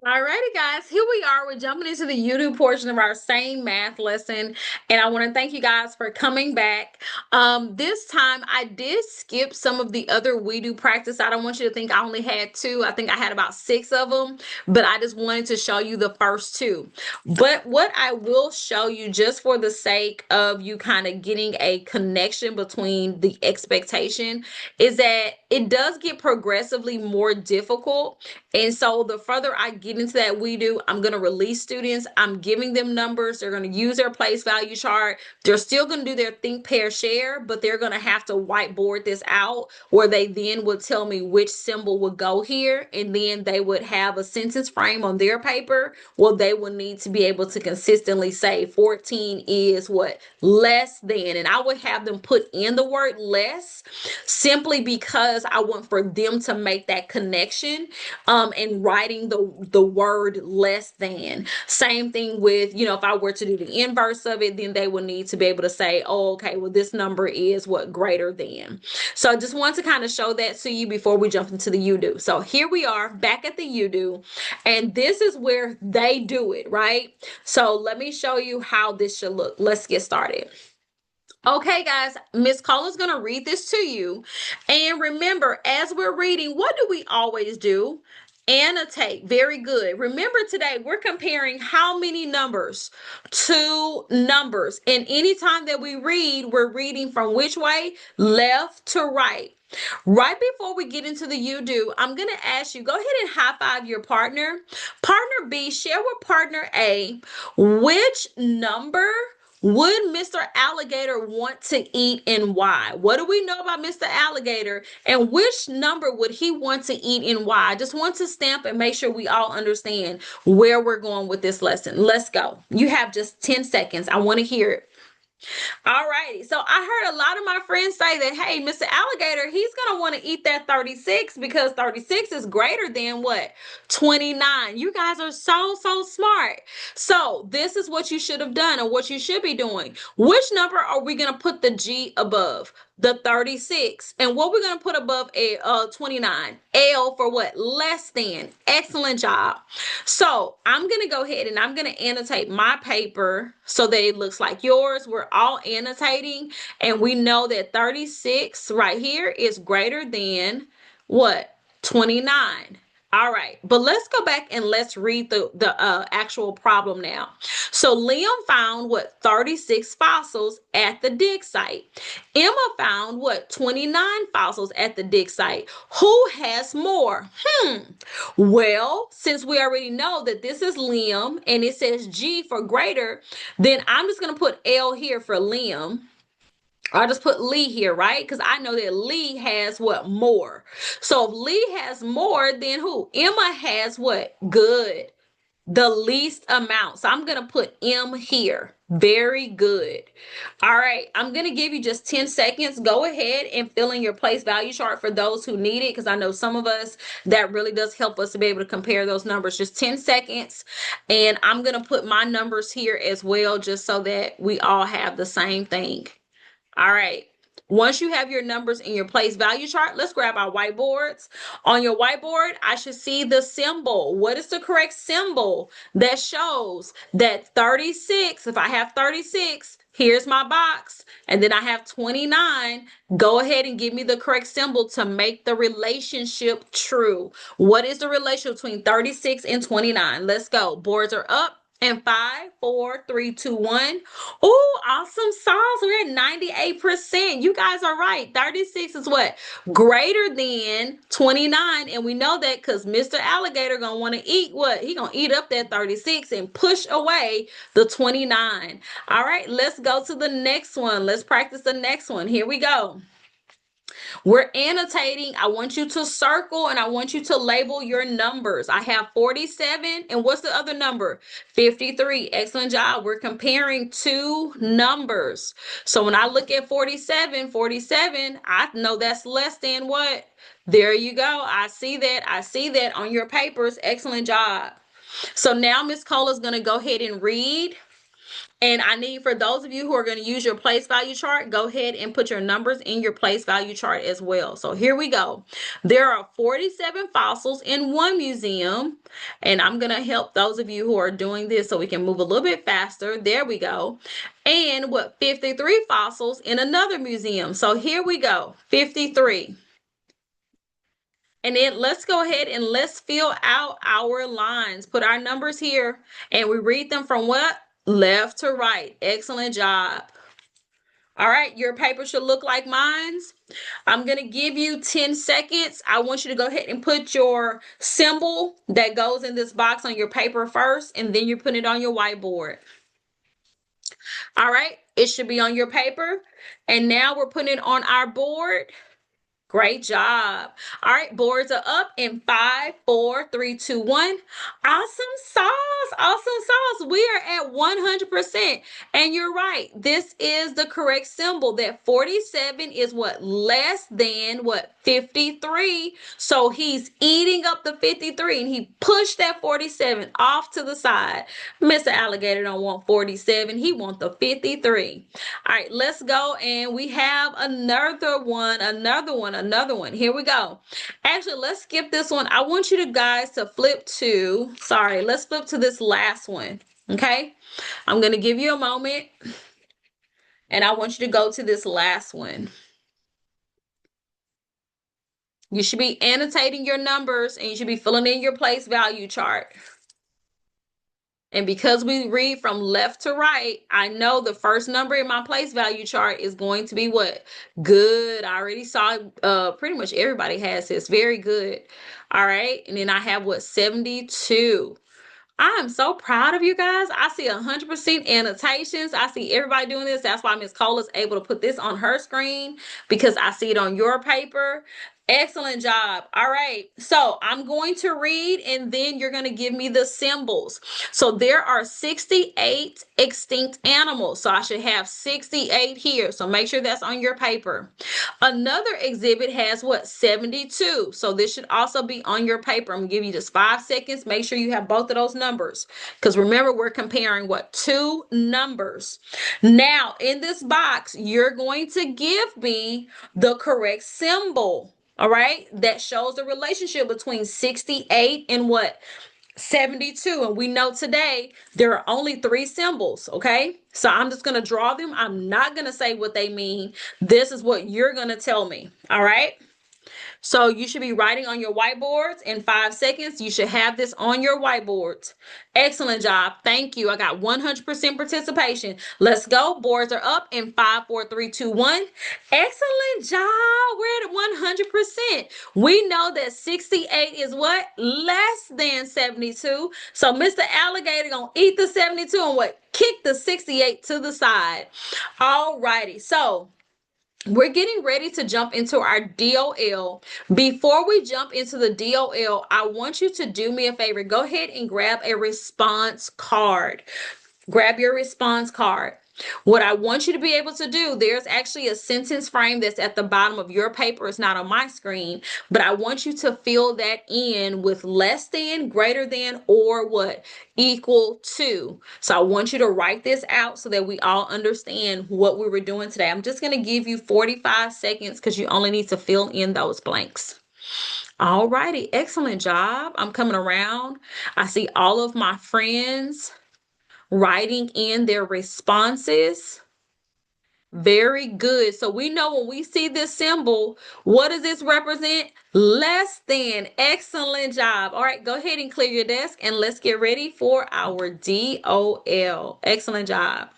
Alrighty, guys, here we are. We're jumping into the YouTube portion of our same math lesson, and I want to thank you guys for coming back. This time I did skip some of the other we do practice. I don't want you to think I only had two. I think I had about six of them, but I just wanted to show you the first two. But what I will show you, just for the sake of you kind of getting a connection between the expectation, is that it does get progressively more difficult. And so the further I get into that we do, I'm going to release students. I'm giving them numbers. They're going to use their place value chart. They're still going to do their think, pair, share, but they're going to have to whiteboard this out where they then would tell me which symbol would go here. And then they would have a sentence frame on their paper. Well, they will need to be able to consistently say 14 is what? Less than. And I would have them put in the word less simply because I want for them to make that connection, and writing the word less than. Same thing with, if I were to do the inverse of it, then they would need to be able to say, oh, okay, well, this number is what? Greater than. So I just want to kind of show that to you before we jump into the you do. So here we are back at the you do, and this is where they do it, right? So let me show you how this should look. Let's get started. Okay, guys, Miss Cole is going to read this to you. And remember, as we're reading, what do we always do? Annotate. Very good. Remember, today we're comparing how many numbers? Two numbers. And anytime that we read, we're reading from which way? Left to right. Right before we get into the you do, I'm going to ask you, go ahead and high five your partner. Partner B, share with partner A which number would Mr. Alligator want to eat and why? What do we know about Mr. Alligator, and which number would he want to eat and why? I just want to stamp and make sure we all understand where we're going with this lesson. Let's go. You have just 10 seconds. I want to hear it. All righty. So I heard a lot of my friends say that, hey, Mr. Alligator, he's going to want to eat that 36 because 36 is greater than what? 29. You guys are so smart. So this is what you should have done, or what you should be doing. Which number are we going to put the G above? The 36. And what we're going to put above a 29? L for what? Less than. Excellent job. So I'm going to go ahead and I'm going to annotate my paper so that it looks like yours. We're all annotating, and we know that 36 right here is greater than what? 29. All right, but let's go back and let's read the actual problem now. So Liam found what? 36 fossils at the dig site. Emma found what? 29 fossils at the dig site. Who has more? Well, since we already know that this is Liam and it says G for greater, then I'm just going to put L here for Liam. I'll just put Lee here, right? Because I know that Lee has what? More. So if Lee has more, then who? Emma has what? Good. The least amount. So I'm going to put M here. Very good. All right. I'm going to give you just 10 seconds. Go ahead and fill in your place value chart for those who need it, because I know some of us, that really does help us to be able to compare those numbers. Just 10 seconds. And I'm going to put my numbers here as well, just so that we all have the same thing. All right. Once you have your numbers in your place value chart, let's grab our whiteboards. On your whiteboard, I should see the symbol. What is the correct symbol that shows that 36, if I have 36, here's my box, and then I have 29, go ahead and give me the correct symbol to make the relationship true. What is the relationship between 36 and 29? Let's go. Boards are up. And 5, 4, 3, 2, 1. Oh, awesome sauce. We're at 98%. You guys are right. 36 is what? Greater than 29. And we know that because Mr. Alligator gonna want to eat what? He gonna eat up that 36 and push away the 29. All right, let's go to the next one. Let's practice the next one. Here we go. We're annotating. I want you to circle and I want you to label your numbers. I have 47. And what's the other number? 53. Excellent job. We're comparing two numbers. So when I look at 47, I know that's less than what? There you go. I see that. I see that on your papers. Excellent job. So now Miss Cole is going to go ahead and read. And I need, for those of you who are going to use your place value chart, go ahead and put your numbers in your place value chart as well. So here we go. There are 47 fossils in one museum, and I'm going to help those of you who are doing this so we can move a little bit faster. There we go. And 53 fossils in another museum. So here we go, 53. And then let's go ahead and let's fill out our lines. Put our numbers here, and we read them from what? Left to right. Excellent job. All right, your paper should look like mine's. I'm going to give you 10 seconds. I want you to go ahead and put your symbol that goes in this box on your paper first, and then you put it on your whiteboard. All right, it should be on your paper. And now we're putting it on our board. Great job. All right, boards are up in 5, 4, 3, 2, 1. Awesome sauce. Awesome sauce. We are at 100%. And you're right. This is the correct symbol. That 47 is what? Less than what? 53. So he's eating up the 53 and he pushed that 47 off to the side. Mr. Alligator don't want 47. He wants the 53. All right, let's go. And we have another one. Here we go. Actually, let's skip this one. I want you guys to flip to, let's flip to this last one. Okay. I'm going to give you a moment. And I want you to go to this last one. You should be annotating your numbers and you should be filling in your place value chart. And because we read from left to right, I know the first number in my place value chart is going to be what? Good. I already saw pretty much everybody has this. Very good. All right. And then I have what? 72. I am so proud of you guys. I see 100% annotations. I see everybody doing this. That's why Miss Cole is able to put this on her screen, because I see it on your paper. Excellent job. All right. So I'm going to read and then you're going to give me the symbols. So there are 68 extinct animals. So I should have 68 here. So make sure that's on your paper. Another exhibit has what? 72. So this should also be on your paper. I'm going to give you just 5 seconds. Make sure you have both of those numbers. Because remember, we're comparing what? 2 numbers. Now, in this box, you're going to give me the correct symbol. All right, that shows the relationship between 68 and what? 72. And we know today there are only 3 symbols. Okay, so I'm just going to draw them. I'm not going to say what they mean. This is what you're going to tell me. All right. So you should be writing on your whiteboards in 5 seconds. You should have this on your whiteboards. Excellent job. Thank you. I got 100% participation. Let's go. Boards are up in 5, 4, 3, 2, 1. Excellent job. We're at 100%. We know that 68 is what? Less than 72. So Mr. Alligator gonna eat the 72 and what? Kick the 68 to the side. All righty. So we're getting ready to jump into our DOL. Before we jump into the DOL, I want you to do me a favor. Go ahead and grab a response card. Grab your response card. What I want you to be able to do, there's actually a sentence frame that's at the bottom of your paper. It's not on my screen, but I want you to fill that in with less than, greater than, or what? Equal to. So I want you to write this out so that we all understand what we were doing today. I'm just going to give you 45 seconds because you only need to fill in those blanks. All righty. Excellent job. I'm coming around. I see all of my friends writing in their responses. Very good. So we know when we see this symbol, what does this represent? Less than. Excellent job. All right, go ahead and clear your desk and let's get ready for our DOL. Excellent job.